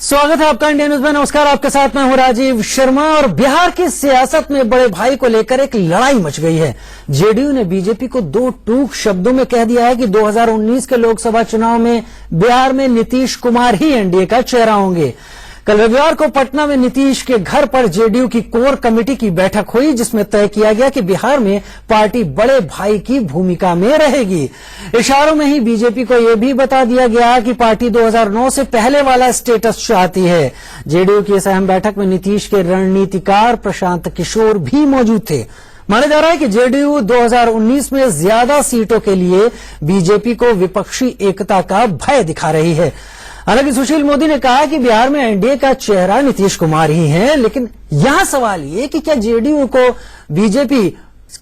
स्वागत है आपका इंडिया न्यूज में। नमस्कार, आपके साथ मैं हूं राजीव शर्मा। और बिहार की सियासत में बड़े भाई को लेकर एक लड़ाई मच गई है। जेडीयू ने बीजेपी को दो टूक शब्दों में कह दिया है कि 2019 के लोकसभा चुनाव में बिहार में नीतीश कुमार ही एनडीए का चेहरा होंगे। कल रविवार को पटना में नीतीश के घर पर जेडीयू की कोर कमेटी की बैठक हुई, जिसमें तय किया गया कि बिहार में पार्टी बड़े भाई की भूमिका में रहेगी। इशारों में ही बीजेपी को यह भी बता दिया गया कि पार्टी 2009 से पहले वाला स्टेटस चाहती है। जेडीयू की इस अहम बैठक में नीतीश के रणनीतिकार प्रशांत किशोर भी मौजूद थे। माना जा रहा है कि जेडीयू 2019 में ज्यादा सीटों के लिए बीजेपी को विपक्षी एकता का भय दिखा रही है। हालांकि सुशील मोदी ने कहा कि बिहार में एनडीए का चेहरा नीतीश कुमार ही है, लेकिन यहां सवाल ये कि क्या जेडीयू को बीजेपी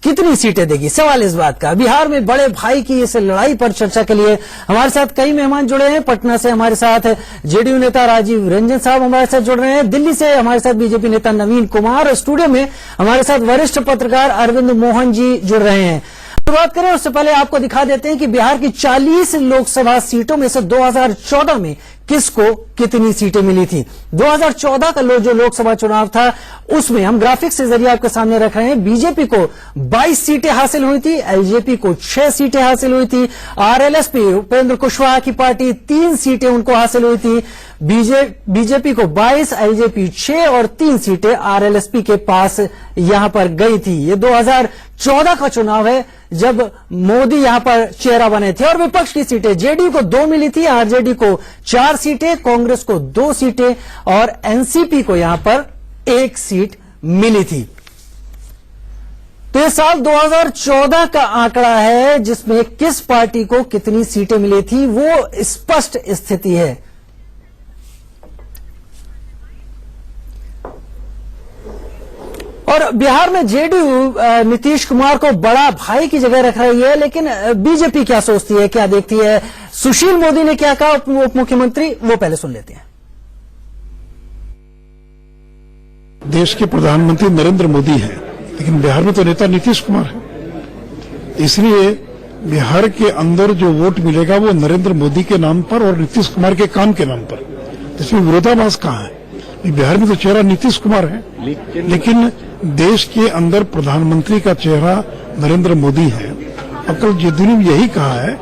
कितनी सीटें देगी, सवाल इस बात का। बिहार में बड़े भाई की इस लड़ाई पर चर्चा के लिए हमारे साथ कई मेहमान जुड़े हैं। पटना से हमारे साथ जेडीयू नेता राजीव रंजन साहब हमारे साथ जुड़ रहे हैं। दिल्ली से हमारे साथ बीजेपी नेता नवीन कुमार, और स्टूडियो में हमारे साथ वरिष्ठ पत्रकार अरविंद मोहन जी जुड़ रहे हैं। शुरुआत करें उससे पहले आपको दिखा देते हैं कि बिहार की 40 लोकसभा सीटों में से 2014 में किसको कितनी सीटें मिली थी। 2014 का जो लोकसभा चुनाव था, उसमें हम ग्राफिक्स के जरिए आपके सामने रख रहे हैं। बीजेपी को 22 सीटें हासिल हुई थी, एलजेपी को 6 सीटें हासिल हुई थी। आरएलएसपी उपेंद्र कुशवाहा की पार्टी 3 सीटें उनको हासिल हुई थी। बीजेपी को 22, एलजेपी 6 और 3 सीटें आरएलएसपी के पास यहां पर गई थी। ये 2014 का चुनाव है, जब मोदी यहां पर चेहरा बने थे। और विपक्ष की सीटें जेडीयू को 2 मिली थी, आरजेडी को 4 सीटें, कांग्रेस को 2 सीटें और एनसीपी को यहां पर 1 सीट मिली थी। तो ये साल 2014 का आंकड़ा है, जिसमें किस पार्टी को कितनी सीटें मिली थी वो स्पष्ट स्थिति है। और बिहार में जेडीयू नीतीश कुमार को बड़ा भाई की जगह रख रही है, लेकिन बीजेपी क्या सोचती है, क्या देखती है? सुशील मोदी ने क्या कहा, उप मुख्यमंत्री, वो पहले सुन लेते हैं। देश के प्रधानमंत्री नरेंद्र मोदी हैं, लेकिन बिहार में तो नेता नीतीश कुमार है। इसलिए बिहार के अंदर जो वोट मिलेगा वो नरेंद्र मोदी के नाम पर और नीतीश कुमार के काम के नाम पर। इसमें विरोधाभास कहां है? बिहार में तो चेहरा नीतीश कुमार है, लेकिन देश के अंदर प्रधानमंत्री का चेहरा नरेंद्र मोदी है। अब कल जेडीयू ने यही कहा है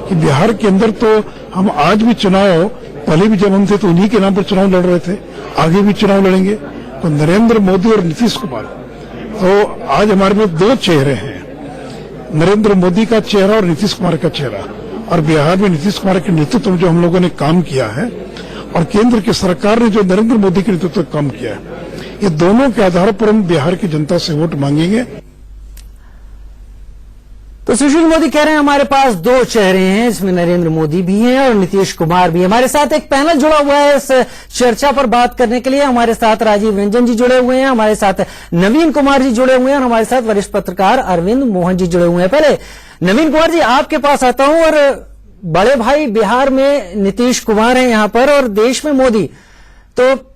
कि बिहार के अंदर तो हम आज भी चुनाव, पहले भी जब हम थे तो उन्हीं के नाम पर चुनाव लड़ रहे थे, आगे भी चुनाव लड़ेंगे। तो नरेंद्र मोदी और नीतीश कुमार, तो आज हमारे में 2 चेहरे हैं, नरेंद्र मोदी का चेहरा और नीतीश कुमार का चेहरा। और बिहार में नीतीश कुमार के नेतृत्व में जो हम लोगों ने काम किया है और केंद्र की सरकार ने जो नरेंद्र मोदी के नेतृत्व में काम किया है, ये दोनों के आधार पर हम बिहार की जनता से वोट मांगेंगे। तो सुशील मोदी कह रहे हैं हमारे पास 2 चेहरे हैं, इसमें नरेंद्र मोदी भी हैं और नीतीश कुमार भी। हमारे साथ एक पैनल जुड़ा हुआ है इस चर्चा पर बात करने के लिए। हमारे साथ राजीव रंजन जी जुड़े हुए हैं, हमारे साथ नवीन कुमार जी जुड़े हुए हैं और हमारे साथ वरिष्ठ पत्रकार अरविंद मोहन जी जुड़े हुए हैं। पहले नवीन कुमार जी, आपके पास आता हूं। और बड़े भाई बिहार में नीतीश कुमार हैं यहां पर, और देश में मोदी, तो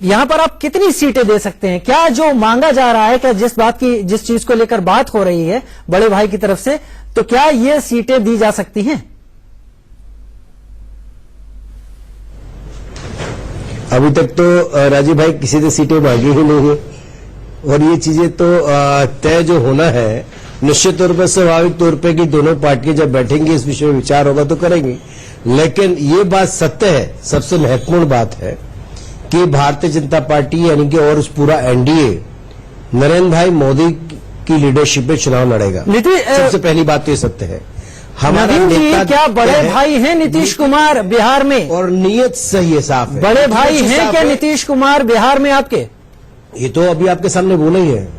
यहां पर आप कितनी सीटें दे सकते हैं? क्या जो मांगा जा रहा है, क्या जिस चीज को लेकर बात हो रही है बड़े भाई की तरफ से, तो क्या ये सीटें दी जा सकती हैं? अभी तक तो राजीव भाई किसी ने सीटें मांगी ही नहीं है, और ये चीजें तो तय जो होना है, निश्चित तौर पर स्वाभाविक तौर पे कि दोनों पार्टियां जब बैठेंगी इस विषय में विचार होगा तो करेंगी। लेकिन ये बात सत्य है, सबसे महत्वपूर्ण बात है कि भारतीय जनता पार्टी यानी कि और पूरा एनडीए नरेंद्र भाई मोदी की लीडरशिप में चुनाव लड़ेगा। सबसे पहली बात तो ये सत्य है। हमारा नेता क्या बड़े भाई हैं नीतीश कुमार बिहार में? और नीयत सही है, साफ है। बड़े भाई हैं क्या नीतीश कुमार बिहार में आपके? ये तो अभी आपके सामने बोला ही है।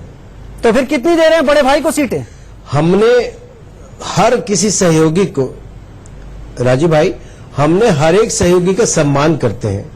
तो फिर कितनी दे रहे हैं बड़े भाई को सीटें? हमने हर किसी सहयोगी को, राजीव भाई, हमने हर एक सहयोगी का सम्मान करते हैं।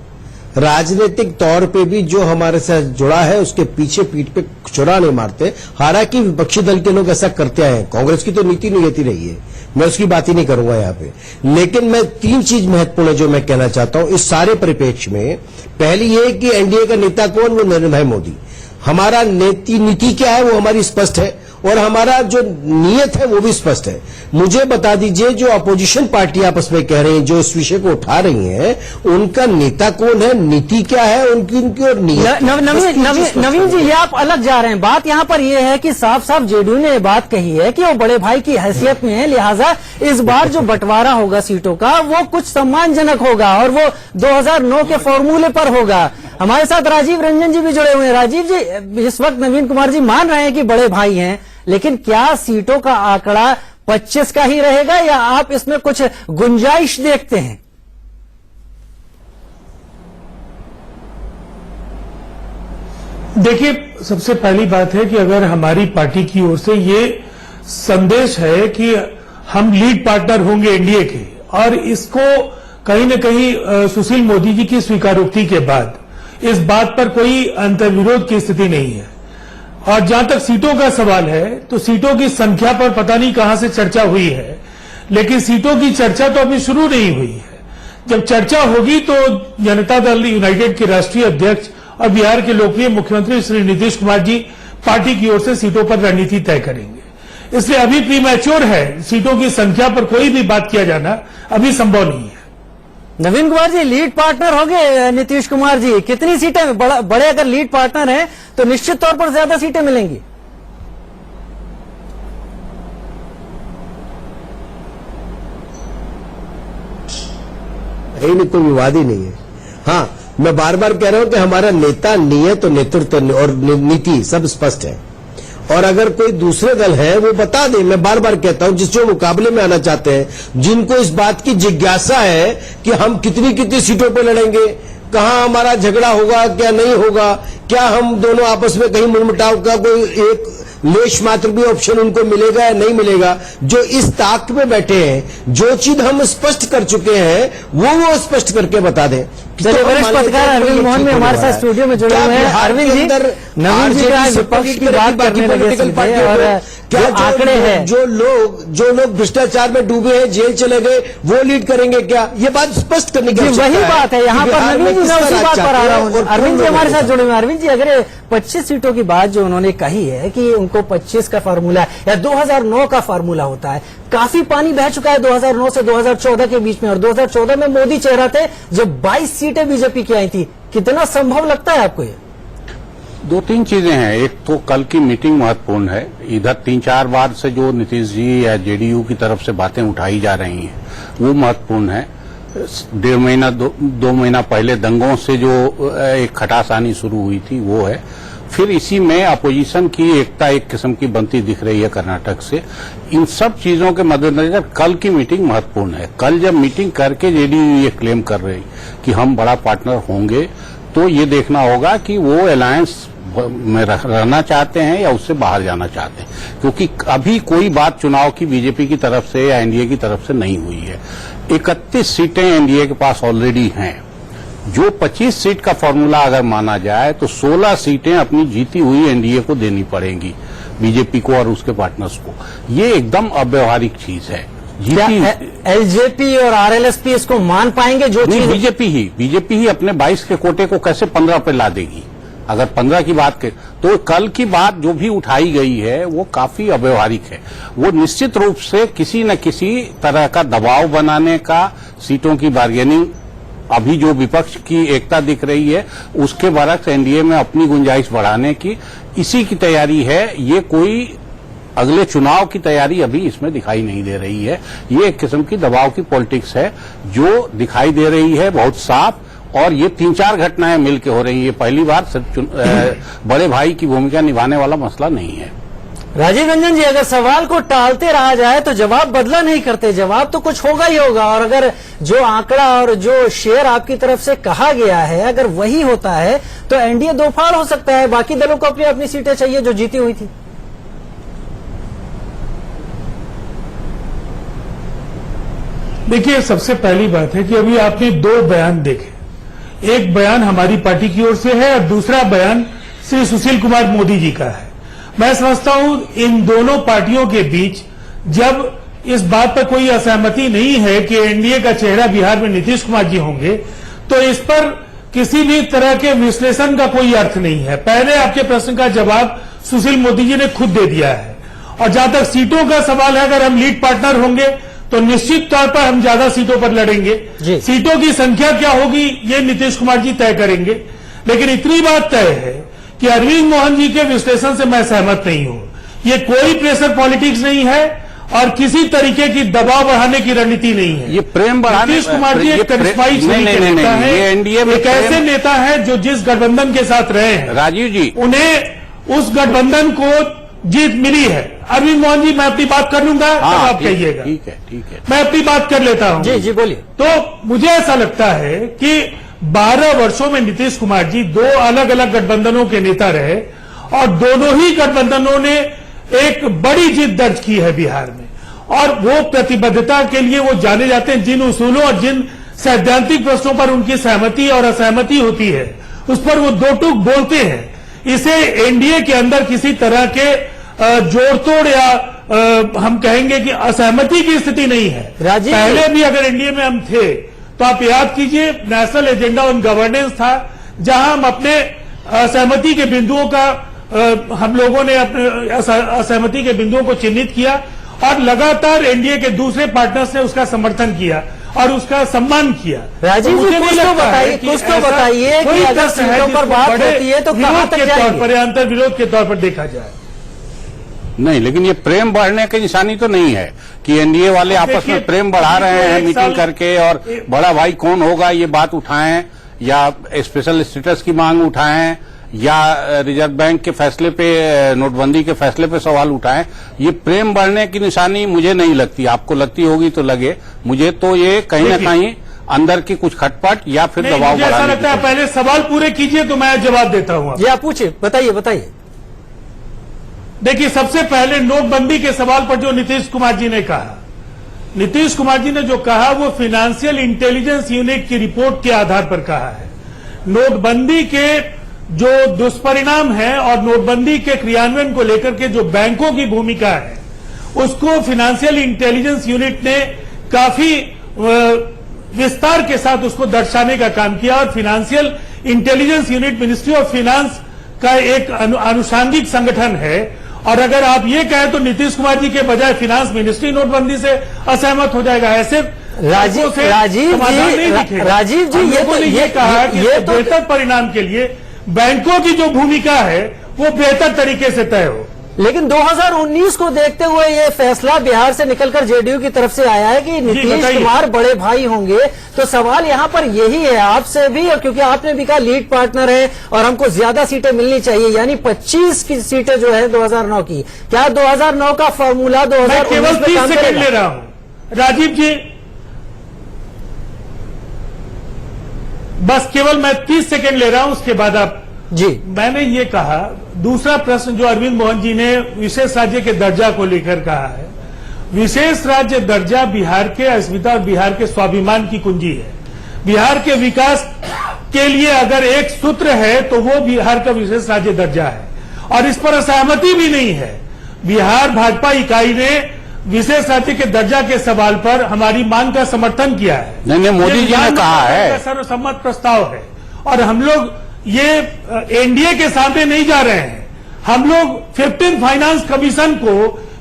राजनीतिक तौर पे भी जो हमारे साथ जुड़ा है उसके पीछे पीठ पे छुरा नहीं मारते। हालांकि विपक्षी दल के लोग ऐसा करते आए हैं, कांग्रेस की तो नीति नियति रही है, मैं उसकी बात ही नहीं करूंगा यहाँ पे। लेकिन मैं 3 चीज महत्वपूर्ण है जो मैं कहना चाहता हूं इस सारे परिप्रेक्ष्य में। पहली ये कि एनडीए का नेता कौन, वो नरेंद्र भाई मोदी। हमारा नीति क्या है वो हमारी स्पष्ट है, और हमारा जो नीयत है वो भी स्पष्ट है। मुझे बता दीजिए, जो अपोजिशन पार्टी आपस में कह रही हैं, जो इस विषय को उठा रही हैं, उनका नेता कौन है, नीति क्या है उनकी और नीयत। नवीन जी, ये आप अलग जा रहे हैं। बात यहाँ पर ये है कि साफ साफ जेडीयू ने ये बात कही है कि वो बड़े भाई की हैसियत में है, लिहाजा इस बार जो बंटवारा होगा सीटों का वो कुछ सम्मानजनक होगा और वो 2009 के फॉर्मूले पर होगा। हमारे साथ राजीव रंजन जी भी जुड़े हुए हैं। राजीव जी, इस वक्त नवीन कुमार जी मान रहे हैं कि बड़े भाई हैं, लेकिन क्या सीटों का आंकड़ा 25 का ही रहेगा या आप इसमें कुछ गुंजाइश देखते हैं? देखिए, सबसे पहली बात है कि अगर हमारी पार्टी की ओर से ये संदेश है कि हम लीड पार्टनर होंगे एनडीए के, और इसको कहीं न कहीं सुशील मोदी जी की स्वीकारोक्ति के बाद इस बात पर कोई अंतर्विरोध की स्थिति नहीं है। और जहां तक सीटों का सवाल है, तो सीटों की संख्या पर पता नहीं कहां से चर्चा हुई है, लेकिन सीटों की चर्चा तो अभी शुरू नहीं हुई है। जब चर्चा होगी तो जनता दल यूनाइटेड के राष्ट्रीय अध्यक्ष और बिहार के लोकप्रिय मुख्यमंत्री श्री नीतीश कुमार जी पार्टी की ओर से सीटों पर रणनीति तय करेंगे। इसलिए अभी प्रीमैच्योर है, सीटों की संख्या पर कोई भी बात किया जाना अभी संभव नहीं है। नवीन कुमार जी, लीड पार्टनर होंगे नीतीश कुमार जी, कितनी सीटें? बड़े अगर लीड पार्टनर हैं तो निश्चित तौर पर ज्यादा सीटें मिलेंगी। नहीं, कोई विवाद ही नहीं है। हाँ, मैं बार बार कह रहा हूं कि हमारा नेता, नियत और नेतृत्व और नीति सब स्पष्ट है। और अगर कोई दूसरे दल है वो बता दे। मैं बार बार कहता हूं, जिस जो मुकाबले में आना चाहते हैं, जिनको इस बात की जिज्ञासा है कि हम कितनी कितनी सीटों पर लड़ेंगे, कहां हमारा झगड़ा होगा, क्या नहीं होगा, क्या हम दोनों आपस में कहीं मुड़मुटाव का कोई एक लेश मात्र भी ऑप्शन उनको मिलेगा या नहीं मिलेगा, जो इस ताक में बैठे हैं, जो चीज हम स्पष्ट कर चुके हैं वो स्पष्ट करके बता दें। चलिए, वरिष्ठ पत्रकार अरविंद मोहन में हमारे साथ स्टूडियो में जुड़े हुए हैं। अरविंद जी, नवीन जी का विपक्ष की बात करने लगे और क्या आंकड़े हैं, जो लोग भ्रष्टाचार में डूबे हैं, जेल चले गए, वो लीड करेंगे क्या, ये बात स्पष्ट करने की वही बात है यहाँ पर। नवीन जी, मैं उसी बात पर आ रहा हूँ। अरविंद जी हमारे साथ जुड़े हुए हैं। अरविंद जी, अगर 25 सीटों की बात जो उन्होंने कही है कि उनको 25 का फार्मूला है या 2009 का फार्मूला होता है, काफी पानी बह चुका है 2009 से 2014 के बीच में, और 2014 में मोदी चेहरा थे जब 22 सीटें बीजेपी की आई थी। कितना संभव लगता है आपको ये? दो तीन चीजें हैं। एक तो कल की मीटिंग महत्वपूर्ण है। इधर 3-4 बार से जो नीतीश जी या जेडीयू की तरफ से बातें उठाई जा रही हैं वो महत्वपूर्ण है। 1.5 महीना 2 महीना पहले दंगों से जो एक खटासानी शुरू हुई थी वो है। फिर इसी में अपोजिशन की एकता एक किस्म की बनती दिख रही है कर्नाटक से। इन सब चीजों के मद्देनजर कल की मीटिंग महत्वपूर्ण है। कल जब मीटिंग करके जेडीयू ये क्लेम कर रही कि हम बड़ा पार्टनर होंगे, तो ये देखना होगा कि वो अलायंस में रहना चाहते हैं या उससे बाहर जाना चाहते हैं, क्योंकि अभी कोई बात चुनाव की बीजेपी की तरफ से या एनडीए की तरफ से नहीं हुई है। 31 सीटें एनडीए के पास ऑलरेडी हैं। जो 25 सीट का फॉर्मूला अगर माना जाए तो 16 सीटें अपनी जीती हुई एनडीए को देनी पड़ेंगी, बीजेपी को और उसके पार्टनर्स को। ये एकदम अव्यवहारिक चीज है। एलजेपी और आरएलएसपी इसको मान पाएंगे? जो चीज बीजेपी ही अपने 22 के कोटे को कैसे 15 पे ला देगी? अगर 15 की बात करें तो कल की बात जो भी उठाई गई है वो काफी अव्यवहारिक है। वो निश्चित रूप से किसी न किसी तरह का दबाव बनाने का, सीटों की बार्गेनिंग, अभी जो विपक्ष की एकता दिख रही है उसके बरक्स एनडीए में अपनी गुंजाइश बढ़ाने की, इसी की तैयारी है। ये कोई अगले चुनाव की तैयारी अभी इसमें दिखाई नहीं दे रही है। ये एक किस्म की दबाव की पॉलिटिक्स है जो दिखाई दे रही है बहुत साफ, और ये 3-4 घटनाएं मिलकर हो रही है। पहली बार सिर्फ बड़े भाई की भूमिका निभाने वाला मसला नहीं है। राजीव रंजन जी, अगर सवाल को टालते रहा जाए तो जवाब बदला नहीं करते, जवाब तो कुछ होगा ही होगा। और अगर जो आंकड़ा और जो शेयर आपकी तरफ से कहा गया है अगर वही होता है तो एनडीए दो फाड़ हो सकता है। बाकी दलों को अपनी अपनी सीटें चाहिए जो जीती हुई थी। देखिए, सबसे पहली बात है कि अभी आपने 2 बयान देखे। एक बयान हमारी पार्टी की ओर से है और दूसरा बयान श्री सुशील कुमार मोदी जी का है। मैं समझता हूं इन दोनों पार्टियों के बीच जब इस बात पर कोई असहमति नहीं है कि एनडीए का चेहरा बिहार में नीतीश कुमार जी होंगे, तो इस पर किसी भी तरह के विश्लेषण का कोई अर्थ नहीं है। पहले आपके प्रश्न का जवाब सुशील मोदी जी ने खुद दे दिया है। और जहां तक सीटों का सवाल है, अगर हम लीड पार्टनर होंगे तो निश्चित तौर पर हम ज्यादा सीटों पर लड़ेंगे। जी। सीटों की संख्या क्या होगी ये नीतीश कुमार जी तय करेंगे, लेकिन इतनी बात तय है कि अरविंद मोहन जी के विश्लेषण से मैं सहमत नहीं हूं। ये कोई प्रेशर पॉलिटिक्स नहीं है और किसी तरीके की दबाव बढ़ाने की रणनीति नहीं है। ये प्रेम बढ़ाने, नीतीश कुमार जी एक करिश्माई छवि के नेता है, ये एनडीए में एक ऐसे नेता है जो जिस गठबंधन के साथ रहे हैं, राजीव जी, उन्हें उस गठबंधन को जीत मिली है। अरविंद मोहन जी, मैं अपनी बात कर लूंगा तब आप कहिएगा। ठीक है, ठीक है। मैं अपनी बात कर लेता हूं। जी जी बोलिए। तो मुझे ऐसा लगता है कि 12 वर्षों में नीतीश कुमार जी 2 अलग अलग गठबंधनों के नेता रहे और दोनों ही गठबंधनों ने एक बड़ी जीत दर्ज की है बिहार में, और वो प्रतिबद्धता के लिए वो जाने जाते हैं। जिन उसूलों और जिन सैद्धांतिक प्रश्नों पर उनकी सहमति और असहमति होती है उस पर वो दो टूक बोलते हैं। इसे एनडीए के अंदर किसी तरह के जोड़ तोड़ या हम कहेंगे कि असहमति की स्थिति नहीं है। राजीव, पहले भी अगर एनडीए में हम थे तो आप याद कीजिए, नेशनल एजेंडा ऑन गवर्नेंस था, जहां हम अपने असहमति के बिंदुओं का हम लोगों ने अपने असहमति के बिंदुओं को चिन्हित किया और लगातार एनडीए के दूसरे पार्टनर्स ने उसका समर्थन किया और उसका सम्मान किया। राजीव जी, कुछ तो बताइए कि अगर सीटों पर बात होती है तो कहां तक जाएगी? अंतर विरोध के तौर पर देखा जाए नहीं, लेकिन ये प्रेम बढ़ने की निशानी तो नहीं है कि एनडीए वाले आपस में प्रेम बढ़ा रहे हैं मीटिंग करके, और बड़ा भाई कौन होगा ये बात उठाएं, या स्पेशल स्टेटस की मांग उठाएं, या रिजर्व बैंक के फैसले पे, नोटबंदी के फैसले पे सवाल उठाएं। ये प्रेम बढ़ने की निशानी मुझे नहीं लगती। आपको लगती होगी तो लगे, मुझे तो ये कहीं ना कहीं अंदर की कुछ खटपट या फिर दबाव मुझे ऐसा बढ़ाने लगता है। पहले सवाल पूरे कीजिए तो मैं जवाब देता हूं। जी आप पूछिए, बताइए। देखिए, सबसे पहले नोटबंदी के सवाल पर जो नीतीश कुमार जी ने कहा, नीतीश कुमार जी ने जो कहा वो फाइनेंशियल इंटेलिजेंस यूनिट की रिपोर्ट के आधार पर कहा है। नोटबंदी के जो दुष्परिणाम है और नोटबंदी के क्रियान्वयन को लेकर के जो बैंकों की भूमिका है उसको फाइनेंशियल इंटेलिजेंस यूनिट ने काफी विस्तार के साथ उसको दर्शाने का काम किया। और financial intelligence unit ministry of finance का एक अनुषांगिक संगठन है, और अगर आप ये कहें तो नीतीश कुमार जी के बजाय फाइनेंस मिनिस्ट्री नोटबंदी से असहमत हो जाएगा। ऐसे राजीव जी, ये कहा कि बेहतर परिणाम के लिए बैंकों की जो भूमिका है वो बेहतर तरीके से तय हो। लेकिन 2019 को देखते हुए ये फैसला बिहार से निकलकर जेडीयू की तरफ से आया है कि नीतीश कुमार बड़े भाई होंगे। तो सवाल यहाँ पर यही है आपसे भी, और क्योंकि आपने भी कहा लीड पार्टनर है और हमको ज्यादा सीटें मिलनी चाहिए, यानी 25 की सीटें जो है 2009 की, क्या 2009 का फॉर्मूला 2019 केवल 30 सेकंड ले रहा हूं राजीव जी, बस केवल मैं 30 सेकंड ले रहा हूं, उसके बाद आप जी। मैंने ये कहा, दूसरा प्रश्न जो अरविंद मोहन जी ने विशेष राज्य के दर्जा को लेकर कहा है, विशेष राज्य दर्जा बिहार के अस्मिता और बिहार के स्वाभिमान की कुंजी है। बिहार के विकास के लिए अगर एक सूत्र है तो वो बिहार का विशेष राज्य दर्जा है, और इस पर असहमति भी नहीं है। बिहार भाजपा इकाई ने विशेष राज्य के दर्जा के सवाल पर हमारी मांग का समर्थन किया है। नहीं, मोदी जी ने कहा है, सर्वसम्मत प्रस्ताव है, और हम लोग ये एनडीए के सामने नहीं जा रहे हैं। हम लोग 15th फाइनेंस कमीशन को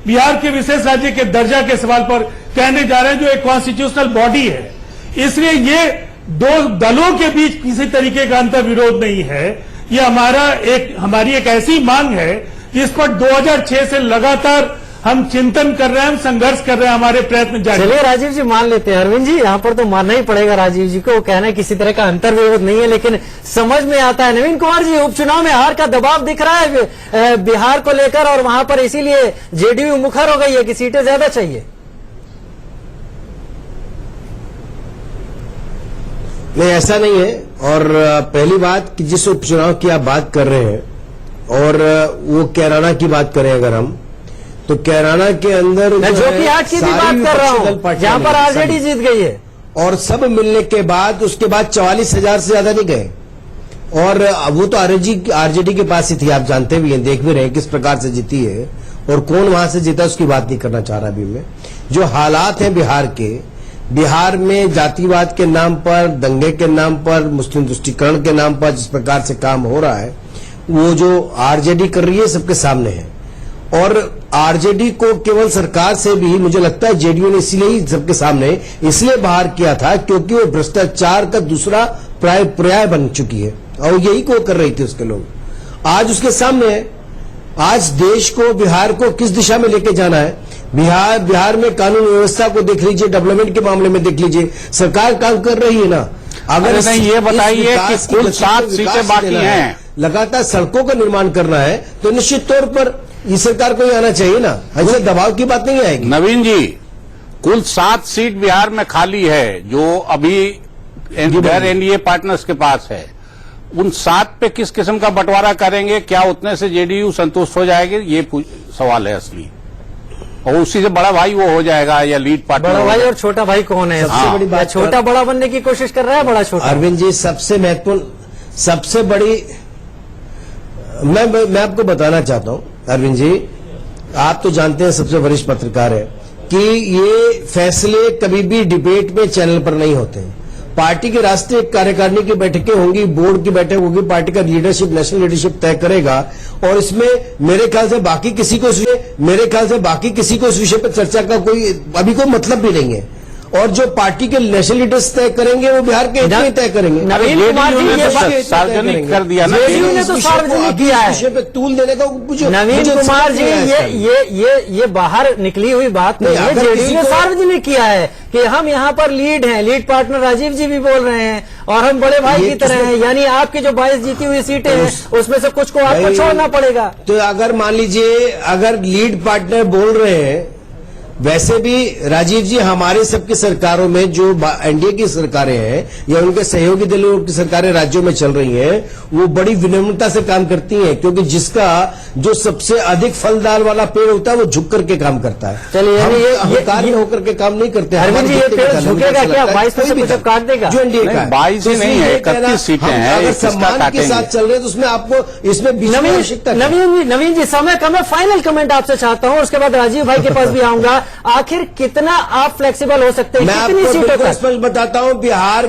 बिहार के विशेष राज्य के दर्जा के सवाल पर कहने जा रहे हैं, जो एक कॉन्स्टिट्यूशनल बॉडी है। इसलिए ये दो दलों के बीच किसी तरीके का अंतर विरोध नहीं है। ये हमारी एक ऐसी मांग है जिस पर 2006 से लगातार हम चिंतन कर रहे हैं, हम संघर्ष कर रहे हैं, हमारे प्रयत्न जारी। चलिए राजीव जी मान लेते हैं, अरविंद जी यहाँ पर तो मानना ही पड़ेगा राजीव जी को, वो कहना है किसी तरह का अंतर विरोध नहीं है, लेकिन समझ में आता है। नवीन कुमार जी, उपचुनाव में हार का दबाव दिख रहा है बिहार को लेकर, और वहां पर इसीलिए जेडीयू मुखर हो गई है कि सीटें ज्यादा चाहिए। नहीं, ऐसा नहीं है। और पहली बात कि जिस उपचुनाव की आप बात कर रहे हैं, और वो कैराना की बात करें अगर हम, तो कैराना के अंदर मैं जोकीहाट की भी बात कर रहा हूं, जहां पर आरजेडी जीत गई है, और सब मिलने के बाद उसके बाद 44,000 से ज्यादा नहीं गए। और वो तो आरजेडी के पास ही थी, आप जानते भी हैं, देख भी रहे हैं किस प्रकार से जीती है, और कौन वहां से जीता उसकी बात नहीं करना चाह रहा अभी मैं। जो हालात हैं बिहार में जातिवाद के नाम पर, दंगे के नाम पर, मुस्लिम तुष्टीकरण के नाम पर जिस प्रकार से काम हो रहा है, वो जो आरजेडी कर रही है सबके सामने है। और आरजेडी को केवल सरकार से भी मुझे लगता है जेडीयू ने इसलिए ही सबके सामने इसलिए बाहर किया था क्योंकि वो भ्रष्टाचार का दूसरा पर्याय बन चुकी है और यही को कर रही थी उसके लोग। आज उसके सामने है। आज देश को, बिहार को किस दिशा में लेके जाना है। बिहार में कानून व्यवस्था को देख लीजिए, डेवलपमेंट के मामले में देख लीजिए, सरकार काम कर रही है ना। अगर नहीं, ये बताइए कि कुल 7 सीटें बाकी हैं, लगातार सड़कों का निर्माण करना है तो निश्चित तौर पर इस सरकार को ही आना चाहिए ना। ऐसे दबाव की बात नहीं आएगी। नवीन जी, कुल 7 सीट बिहार में खाली है जो अभी गैर एनडीए पार्टनर्स के पास है। उन 7 पे किस किस्म का बंटवारा करेंगे? क्या उतने से जेडीयू संतुष्ट हो जाएगी? ये सवाल है असली। और उसी से बड़ा भाई वो हो जाएगा या लीड पार्टनर। बड़ा भाई और छोटा भाई कौन है? सबसे बड़ी बात, छोटा बड़ा बनने की कोशिश कर रहा है, बड़ा छोटा। अरविंद जी, सबसे महत्वपूर्ण, सबसे बड़ी, मैं आपको बताना चाहता हूं अरविंद जी, आप तो जानते हैं, सबसे वरिष्ठ पत्रकार है, कि ये फैसले कभी भी डिबेट में चैनल पर नहीं होते हैं। पार्टी की राष्ट्रीय कार्यकारिणी की बैठकें होंगी, बोर्ड की बैठक होगी, पार्टी का लीडरशिप, नेशनल लीडरशिप तय करेगा और इसमें मेरे ख्याल से बाकी किसी को इस विषय पर चर्चा का कोई अभी कोई मतलब भी नहीं है। और जो पार्टी के नेशनल लीडर्स तय करेंगे वो बिहार के इतने तय करेंगे। नवीन कुमार जी, ये सार्वजनिक कर दिया ना, जेडीयू ने तो सार्वजनिक किया है। विषय पे तूल देने का नवीन कुमार जी, ये बाहर निकली हुई बात नहीं है। जेडीयू ने सार्वजनिक किया है कि हम यहाँ पर लीड हैं, लीड पार्टनर राजीव जी भी बोल रहे हैं और हम बड़े भाई की तरह हैं। यानी आपकी जो 22 जीती हुई सीटें हैं उसमें से कुछ को आपको छोड़ना पड़ेगा। तो अगर मान लीजिए, अगर लीड पार्टनर बोल रहे हैं, वैसे भी राजीव जी हमारे सबकी सरकारों में जो एनडीए की सरकारें हैं या उनके सहयोगी दलों की सरकारें राज्यों में चल रही हैं, वो बड़ी विनम्रता से काम करती हैं, क्योंकि जिसका जो सबसे अधिक फलदार वाला पेड़ होता है वो झुक करके काम करता है। चलिए, ये कार्य होकर के काम नहीं करते। अरविंद जी, ये पेड़ झुकेगा क्या? 22 में से कुछ काट देगा जो एनडीए का 22 ही नहीं है, 31 सीटें हैं। अगर सम्मान के साथ चल रहे हैं तो उसमें आपको इसमें आवश्यकता। नवीन जी, समय कम है, फाइनल कमेंट आपसे चाहता हूं, उसके बाद राजीव भाई के पास भी आऊंगा। आखिर कितना आप फ्लेक्सिबल हो सकते हैं? मैं कितनी आपको सीटों बिल्कुल तक? स्पष्ट बताता हूं, बिहार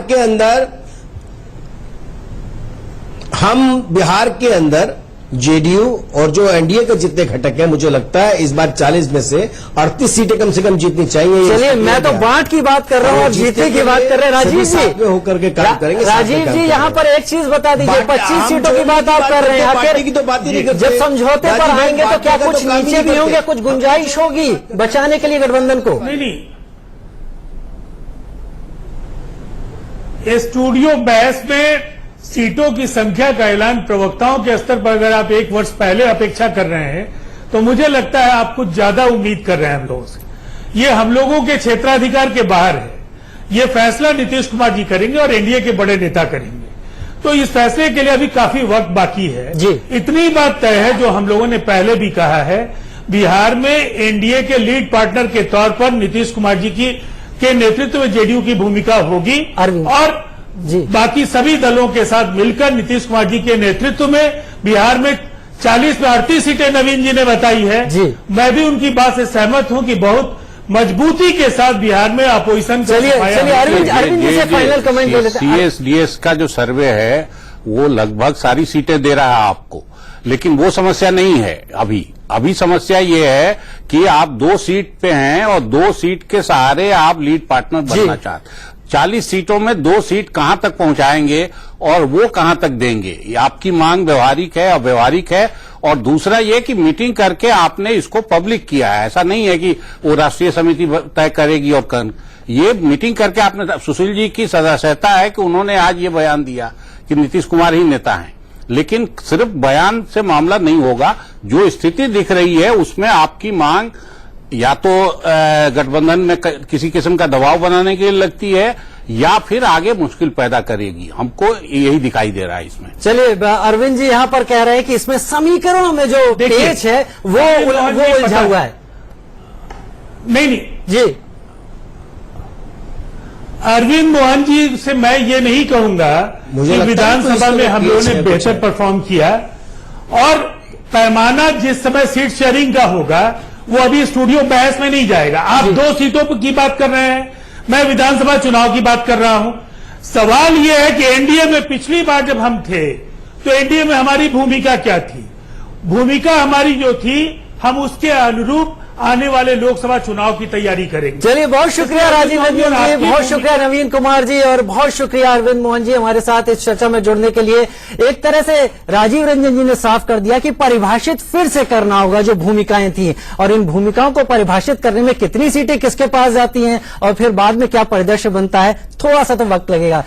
के अंदर जेडीयू और जो एनडीए के जितने घटक हैं, मुझे लगता है इस बार 40 में से 38 सीटें कम से कम जीतनी चाहिए। चलिए, मैं तो बांट की बात कर रहा हूं और जीतने की बात कर रहे हैं। राजीव जी होकर के काम करेंगे। राजीव जी, यहाँ पर एक चीज बता दीजिए, 25 सीटों की बात आप कर रहे हैं, पार्टी की तो बात ही नहीं करते। जब समझौते पर आएंगे तो क्या कुछ नीचे भी होंगे, कुछ गुंजाइश होगी बचाने के लिए गठबंधन को? नहीं, ये स्टूडियो बहस में सीटों की संख्या का ऐलान प्रवक्ताओं के स्तर पर अगर आप 1 वर्ष पहले अपेक्षा कर रहे हैं तो मुझे लगता है आप कुछ ज्यादा उम्मीद कर रहे हैं हम लोगों से। ये हम लोगों के क्षेत्राधिकार के बाहर है। ये फैसला नीतीश कुमार जी करेंगे और एनडीए के बड़े नेता करेंगे, तो इस फैसले के लिए अभी काफी वक्त बाकी है जी। इतनी बात तय है, जो हम लोगों ने पहले भी कहा है, बिहार में एनडीए के लीड पार्टनर के तौर पर नीतीश कुमार जी के नेतृत्व में जेडीयू की भूमिका होगी और जी, बाकी सभी दलों के साथ मिलकर नीतीश कुमार जी के नेतृत्व में बिहार में 40 में 38 सीटें नवीन जी ने बताई है जी। मैं भी उनकी बात से सहमत हूं कि बहुत मजबूती के साथ बिहार में अपोजिशन। चलिए अरविंद जी से फाइनल कमेंट ले लेते हैं। सीएसडीएस का जो सर्वे है वो लगभग सारी सीटें दे रहा है आपको, लेकिन वो समस्या नहीं है अभी समस्या ये है कि आप 2 सीट पे हैं और 2 सीट के सहारे आप लीड पार्टनर बनना चाहते। 40 सीटों में 2 सीट कहां तक पहुंचाएंगे और वो कहां तक देंगे? ये आपकी मांग व्यवहारिक है, अव्यवहारिक है। और दूसरा ये कि मीटिंग करके आपने इसको पब्लिक किया है, ऐसा नहीं है कि वो राष्ट्रीय समिति तय करेगी और ये मीटिंग करके आपने, सुशील जी की सदस्यता है कि उन्होंने आज ये बयान दिया कि नीतीश कुमार ही नेता हैं, लेकिन सिर्फ बयान से मामला नहीं होगा। जो स्थिति दिख रही है उसमें आपकी मांग या तो गठबंधन में किसी किस्म का दबाव बनाने के लिए लगती है या फिर आगे मुश्किल पैदा करेगी, हमको यही दिखाई दे रहा है इसमें। चलिए, अरविंद जी यहाँ पर कह रहे हैं कि इसमें समीकरणों में जो पेच है वो उलझा हुआ है। नहीं जी, अरविंद मोहन जी से मैं ये नहीं कहूंगा कि विधानसभा में हम लोगों ने बेहतर परफॉर्म किया और पैमाना जिस समय सीट शेयरिंग का होगा वो अभी स्टूडियो बहस में नहीं जाएगा। आप 2 सीटों की बात कर रहे हैं, मैं विधानसभा चुनाव की बात कर रहा हूं। सवाल यह है कि एनडीए में पिछली बार जब हम थे तो एनडीए में हमारी भूमिका क्या थी? भूमिका हमारी जो थी हम उसके अनुरूप आने वाले लोकसभा चुनाव की तैयारी करेंगे। चलिए, बहुत शुक्रिया राजीव रंजन जी, बहुत शुक्रिया नवीन कुमार जी और बहुत शुक्रिया अरविंद मोहन जी हमारे साथ इस चर्चा में जुड़ने के लिए। एक तरह से राजीव रंजन जी ने साफ कर दिया कि परिभाषित फिर से करना होगा जो भूमिकाएं थी, और इन भूमिकाओं को परिभाषित करने में कितनी सीटें किसके पास जाती हैं और फिर बाद में क्या परिदृश्य बनता है, थोड़ा सा तो वक्त लगेगा।